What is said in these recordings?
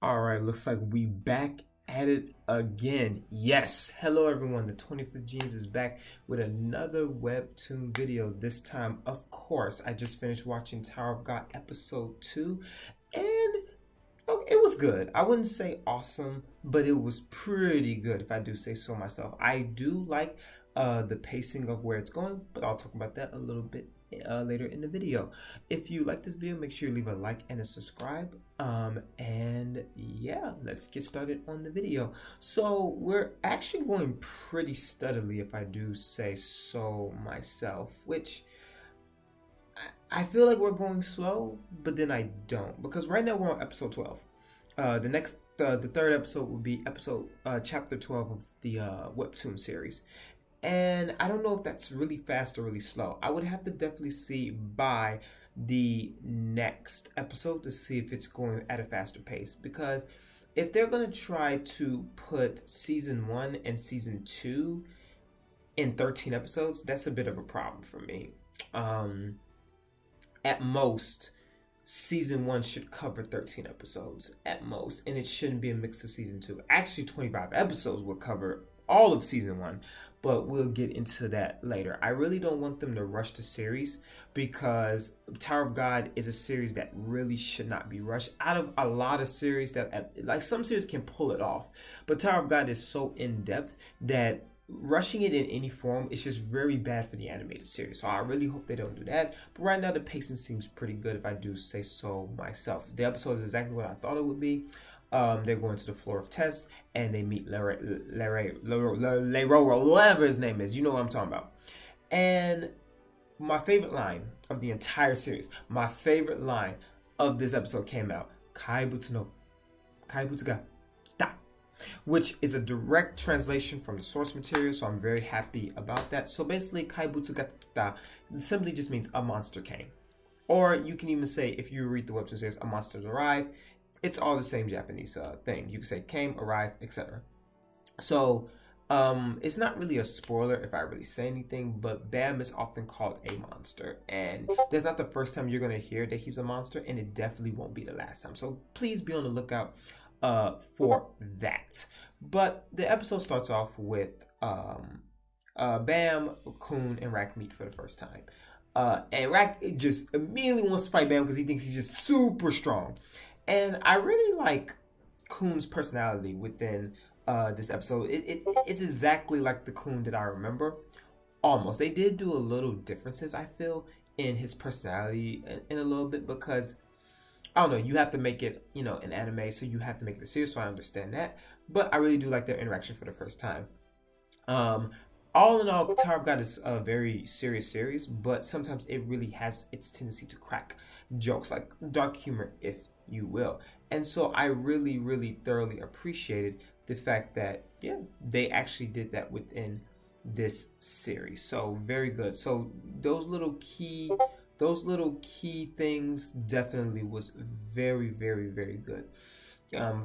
All right, looks like we back at it again. Yes, hello everyone. The 25th Genes is back with another Webtoon video. This time, of course, I just finished watching Tower of God episode 2, and it was good. I wouldn't say awesome, but it was pretty good, if I do say so myself. I do like the pacing of where it's going, but I'll talk about that a little bit later in the video. If you like this video, make sure you leave a like and a subscribe. And yeah, let's get started on the video. So we're actually going pretty steadily, if I do say so myself, which I feel like we're going slow, but then I don't, because right now we're on episode 12. The third episode will be chapter 12 of the Webtoon series. And I don't know if that's really fast or really slow. I would have to definitely see by the next episode to see if it's going at a faster pace. Because if they're going to try to put season 1 and season 2 in 13 episodes, that's a bit of a problem for me. At most, season 1 should cover 13 episodes at most. And it shouldn't be a mix of season 2. Actually, 25 episodes will cover all of season 1, but we'll get into that later. I really don't want them to rush the series, because Tower of God is a series that really should not be rushed. Out of a lot of series that, like, some series can pull it off, but Tower of God is so in-depth that rushing it in any form is just very bad for the animated series. So I really hope they don't do that. But right now the pacing seems pretty good, if I do say so myself. The episode is exactly what I thought it would be. They're going to the floor of test, and they meet Leiro, whatever his name is. You know what I'm talking about. And my favorite line of the entire series, my favorite line of this episode came out. Kaibutsu no Kaibutsu ga kita, which is a direct translation from the source material, so I'm very happy about that. So basically, Kaibutsu ga kita simply just means a monster came. Or you can even say, if you read the Webtoon series, a monster's arrived. It's all the same Japanese thing. You can say came, arrived, etc. So it's not really a spoiler if I really say anything, but Bam is often called a monster. And that's not the first time you're going to hear that he's a monster, and it definitely won't be the last time. So please be on the lookout for that. But the episode starts off with Bam, Kun, and Rak meet for the first time. And Rak just immediately wants to fight Bam because he thinks he's just super strong. And I really like Kun's personality within this episode. It's exactly like the Kun that I remember. Almost. They did do a little differences, I feel, in his personality in a little bit, because, I don't know, you have to make it, you know, an anime, so you have to make it a series, so I understand that. But I really do like their interaction for the first time. All in all, Tower of God is a very serious series, but sometimes it really has its tendency to crack jokes, like dark humor, if you will. And so I really, really thoroughly appreciated the fact that, yeah, they actually did that within this series. So very good. So those little key things definitely was very, very, very good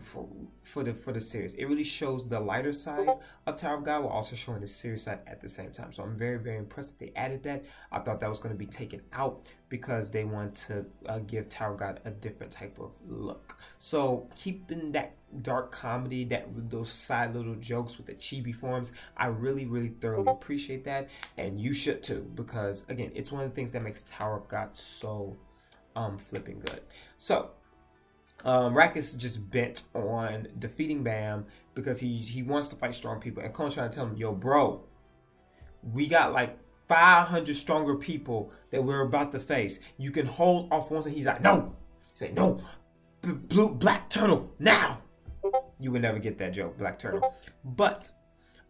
for the series. It really shows the lighter side of Tower of God while also showing the serious side at the same time. So I'm very, very impressed that they added that. I thought that was going to be taken out because they want to give Tower of God a different type of look. So keeping that dark comedy, those side little jokes with the chibi forms, I really, really thoroughly appreciate that, and you should too, because again, it's one of the things that makes Tower of God so flipping good. So Rak is just bent on defeating Bam because he wants to fight strong people. And Kon's trying to tell him, yo, bro, we got like 500 stronger people that we're about to face. You can hold off once. And he's like, no. He's like, no. Black Turtle, now. You would never get that joke, Black Turtle. But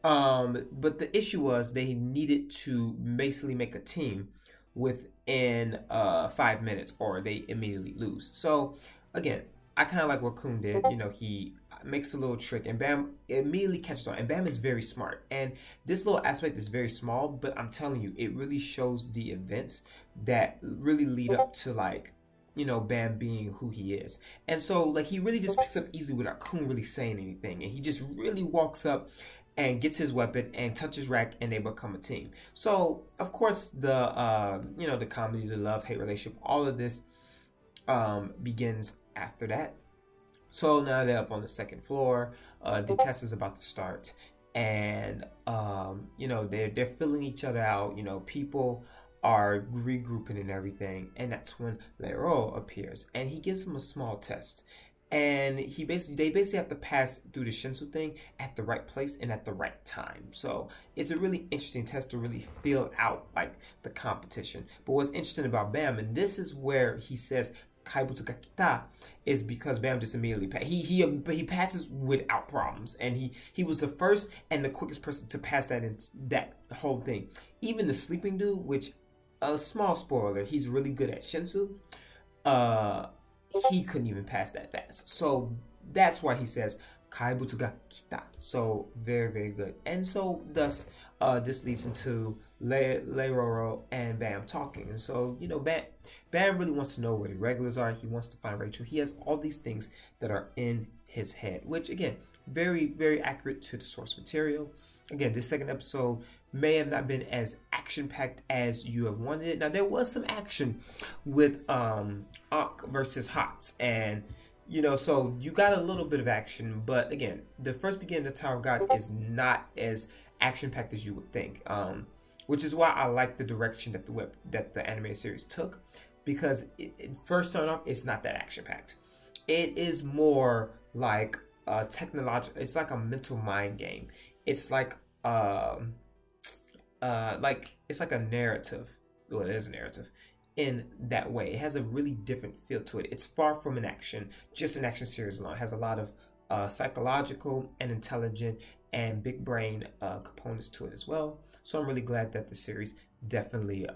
the issue was they needed to basically make a team within 5 minutes, or they immediately lose. So again, I kind of like what Kun did. You know, he makes a little trick, and Bam immediately catches on. And Bam is very smart. And this little aspect is very small, but I'm telling you, it really shows the events that really lead up to, like, you know, Bam being who he is. And so, like, he really just picks up easily without Kun really saying anything. And he just really walks up and gets his weapon and touches Rak, and they become a team. So, of course, the, you know, the comedy, the love-hate relationship, all of this begins after that. So now they're up on the second floor. The test is about to start, and you know, they're filling each other out. You know, people are regrouping and everything, and that's when Lero appears, and he gives them a small test. And they basically have to pass through the Shinsu thing at the right place and at the right time. So it's a really interesting test to really feel out like the competition. But what's interesting about Bam, and this is where he says Kaibutsu ga kita, is because Bam just immediately he passes without problems, and he was the first and the quickest person to pass that whole thing. Even the sleeping dude, which a small spoiler, he's really good at Shinsu. He couldn't even pass that fast. So that's why he says Kaibutsu ga kita. So very, very good. And so thus this leads into Leiroro and Bam talking. And so, you know, Bam really wants to know where the regulars are. He wants to find Rachel. He has all these things that are in his head, which again, very, very accurate to the source material. Again, this second episode may have not been as action-packed as you have wanted it. Now, there was some action with Ankh versus Hots, and you know, so you got a little bit of action, but again, the first beginning of Tower of God is not as action-packed as you would think, which is why I like the direction that the anime series took, because it first started off, it's not that action-packed. It is more like technological. It's like a mental mind game. It's like it's like a narrative. Well, it is a narrative in that way. It has a really different feel to it. It's far from just an action series alone. It has a lot of psychological and intelligent and big brain components to it as well. So I'm really glad that the series definitely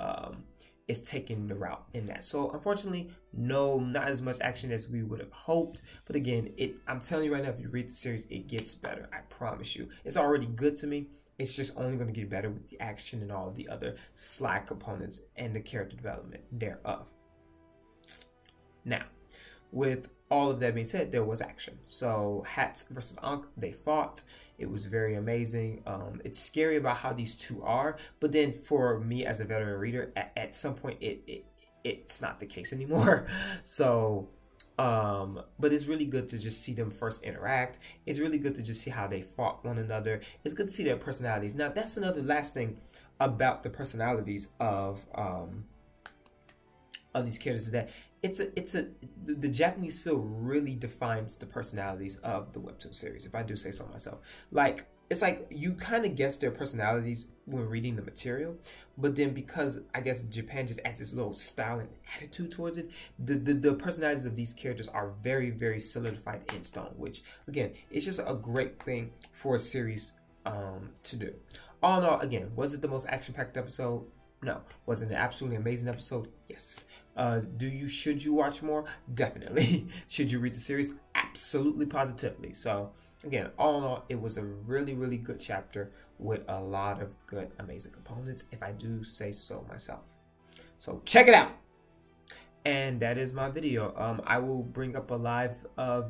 is taking the route in that. So unfortunately, no, not as much action as we would have hoped. But again, I'm telling you right now, if you read the series, it gets better. I promise you. It's already good to me. It's just only going to get better with the action and all of the other side components and the character development thereof. Now, with all of that being said, there was action. So Hats versus Ankh, they fought. It was very amazing. It's scary about how these two are, but then for me as a veteran reader, at some point it's not the case anymore. So but it's really good to just see them first interact. It's really good to just see how they fought one another. It's good to see their personalities. Now that's another last thing about the personalities of these characters, is that the Japanese feel really defines the personalities of the Webtoon series, if I do say so myself. Like, it's like you kind of guess their personalities when reading the material, but then because I guess Japan just adds this little style and attitude towards it, the personalities of these characters are very, very solidified in stone, which again, it's just a great thing for a series to do. All in all, again, was it the most action-packed episode? No. Was it an absolutely amazing episode? Yes. Should you watch more? Definitely. Should you read the series? Absolutely, positively. So again, all in all, it was a really, really good chapter with a lot of good, amazing components, if I do say so myself. So check it out. And that is my video. I will bring up a live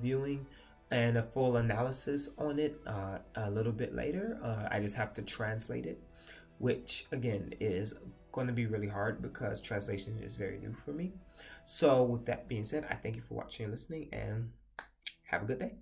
viewing and a full analysis on it a little bit later. I just have to translate it, which again is going to be really hard because translation is very new for me. So with that being said, I thank you for watching and listening, and have a good day.